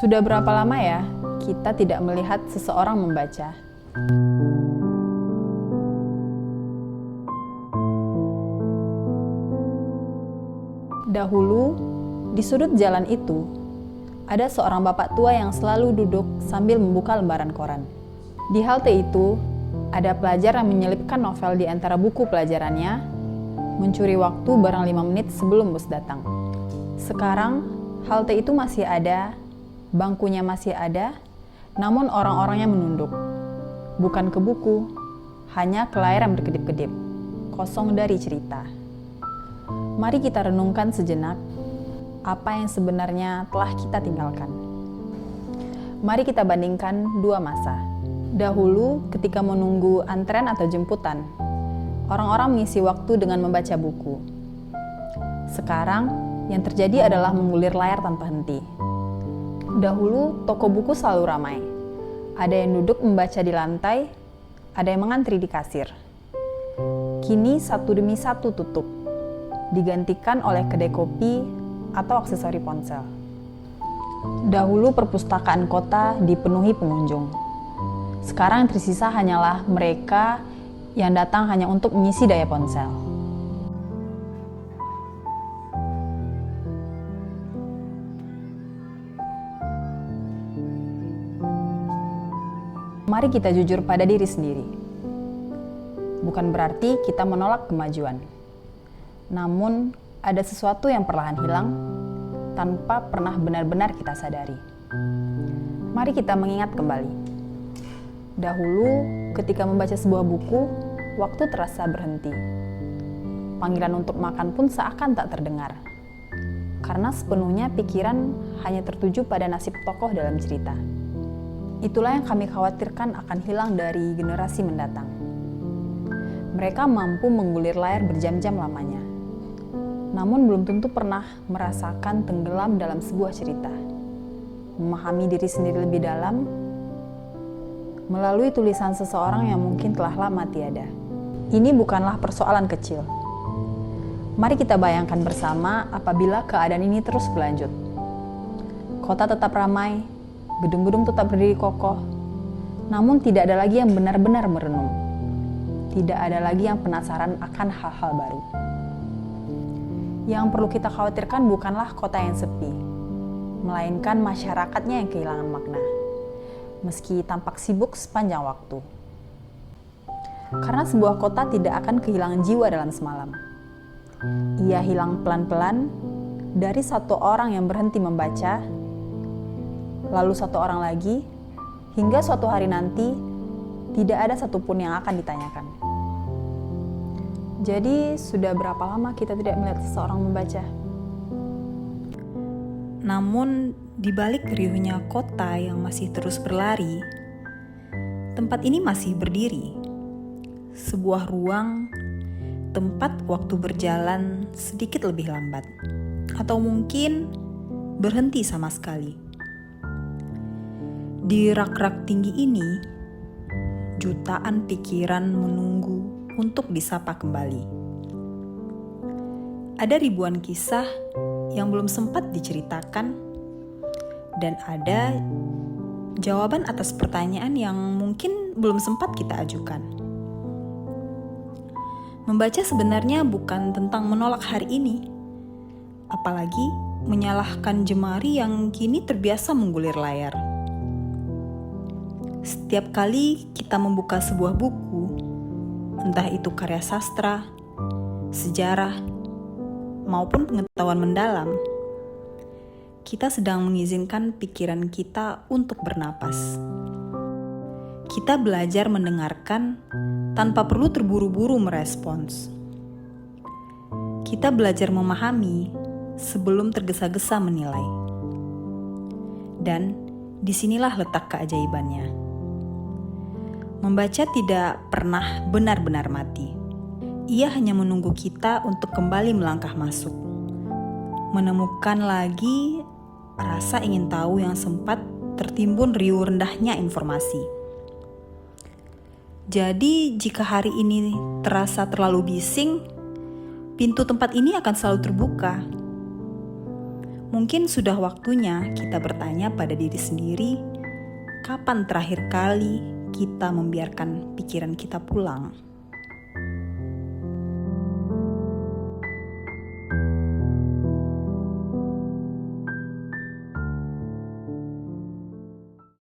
Sudah berapa lama ya kita tidak melihat seseorang membaca? Dahulu, di sudut jalan itu, ada seorang bapak tua yang selalu duduk sambil membuka lembaran koran. Di halte itu, ada pelajar yang menyelipkan novel di antara buku pelajarannya, mencuri waktu barang 5 menit sebelum bus datang. Sekarang, halte itu masih ada, bangkunya masih ada, namun orang-orangnya menunduk. Bukan ke buku, hanya ke layar yang berkedip-kedip, kosong dari cerita. Mari kita renungkan sejenak apa yang sebenarnya telah kita tinggalkan. Mari kita bandingkan dua masa. Dahulu, ketika menunggu antrean atau jemputan, orang-orang mengisi waktu dengan membaca buku. Sekarang, yang terjadi adalah mengulir layar tanpa henti. Dahulu, toko buku selalu ramai. Ada yang duduk membaca di lantai, ada yang mengantri di kasir. Kini satu demi satu tutup, digantikan oleh kedai kopi atau aksesori ponsel. Dahulu perpustakaan kota dipenuhi pengunjung. Sekarang yang tersisa hanyalah mereka yang datang hanya untuk mengisi daya ponsel. Mari kita jujur pada diri sendiri. Bukan berarti kita menolak kemajuan. Namun, ada sesuatu yang perlahan hilang tanpa pernah benar-benar kita sadari. Mari kita mengingat kembali. Dahulu, ketika membaca sebuah buku, waktu terasa berhenti. Panggilan untuk makan pun seakan tak terdengar. Karena sepenuhnya pikiran hanya tertuju pada nasib tokoh dalam cerita. Itulah yang kami khawatirkan akan hilang dari generasi mendatang. Mereka mampu menggulir layar berjam-jam lamanya. Namun belum tentu pernah merasakan tenggelam dalam sebuah cerita. Memahami diri sendiri lebih dalam melalui tulisan seseorang yang mungkin telah lama tiada. Ini bukanlah persoalan kecil. Mari kita bayangkan bersama apabila keadaan ini terus berlanjut. Kota tetap ramai, gedung-gedung tetap berdiri kokoh, namun tidak ada lagi yang benar-benar merenung. Tidak ada lagi yang penasaran akan hal-hal baru. Yang perlu kita khawatirkan bukanlah kota yang sepi, melainkan masyarakatnya yang kehilangan makna, meski tampak sibuk sepanjang waktu. Karena sebuah kota tidak akan kehilangan jiwa dalam semalam. Ia hilang pelan-pelan dari satu orang yang berhenti membaca, lalu satu orang lagi, hingga suatu hari nanti tidak ada satupun yang akan ditanyakan. Jadi, sudah berapa lama kita tidak melihat seseorang membaca? Namun, di balik riuhnya kota yang masih terus berlari, tempat ini masih berdiri. Sebuah ruang, tempat waktu berjalan sedikit lebih lambat, atau mungkin berhenti sama sekali. Di rak-rak tinggi ini, jutaan pikiran menunggu untuk disapa kembali. Ada ribuan kisah yang belum sempat diceritakan, dan ada jawaban atas pertanyaan yang mungkin belum sempat kita ajukan. Membaca sebenarnya bukan tentang menolak hari ini, apalagi menyalahkan jemari yang kini terbiasa menggulir layar. Setiap kali kita membuka sebuah buku, entah itu karya sastra, sejarah, maupun pengetahuan mendalam, kita sedang mengizinkan pikiran kita untuk bernapas. Kita belajar mendengarkan tanpa perlu terburu-buru merespons. Kita belajar memahami sebelum tergesa-gesa menilai. Dan disinilah letak keajaibannya. Membaca tidak pernah benar-benar mati. Ia hanya menunggu kita untuk kembali melangkah masuk. Menemukan lagi rasa ingin tahu yang sempat tertimbun riuh rendahnya informasi. Jadi, jika hari ini terasa terlalu bising, pintu tempat ini akan selalu terbuka. Mungkin sudah waktunya kita bertanya pada diri sendiri, kapan terakhir kali kita membiarkan pikiran kita pulang?